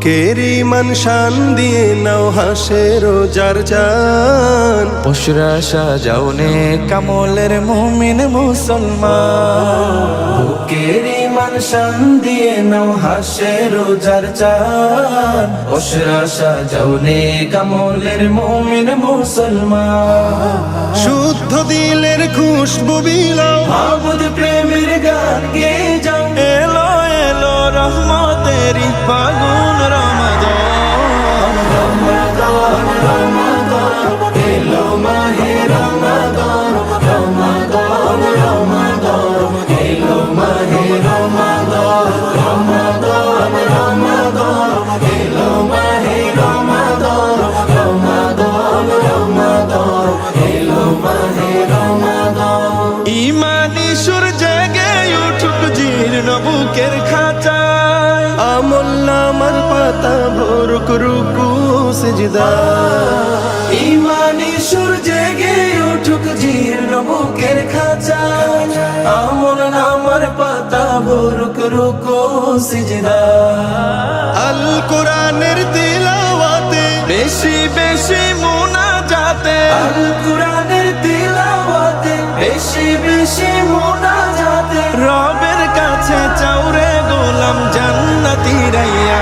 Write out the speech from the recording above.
বুকের ঈমান শান দিয়ে নাও হাসে রোজার চান। পশুরা সাজাও নে কামলের মুমিন মুসলমান। বুকের ঈমান শান দিয়ে নাও হাসে রোজার চান। পশুরা সাজাও নে কামলের মুমিন মুসলমান। শুদ্ধ দিলের খুশবু বিলাও, মাবুদ প্রেমের গান গেয়ে যাও। এলো এলো রহমতেরি ফাগুন রমাদান। রমাদান রমাদান এলো মাহে রমাদান। রমাদান রমাদান এলো মাহে রমাদান। রমাদান রমাদান এলো মাহে রমাদান। রমাদান রমাদান এলো মাহে রমাদান। ইমানি সুর জেগে উঠুক জীর্ণ বুকের খাঁচায়। আমল নামার পাতা ভরুক রুকু সিজদা। ইমানি সুর জেগে উঠুক জীর্ণ বুকের খাঁচায়। আমল নামার পাতা ভরুক রুকু সিজদা। আল কোরআনের তিলাওয়াতে বেশি বেশি মুনাজাতে। আল কোরআনের তিলাওয়াতে বেশি বেশি মুনাজাতে। রবের কাছে চাও রে গোলাম জান্নাতি রাইয়া।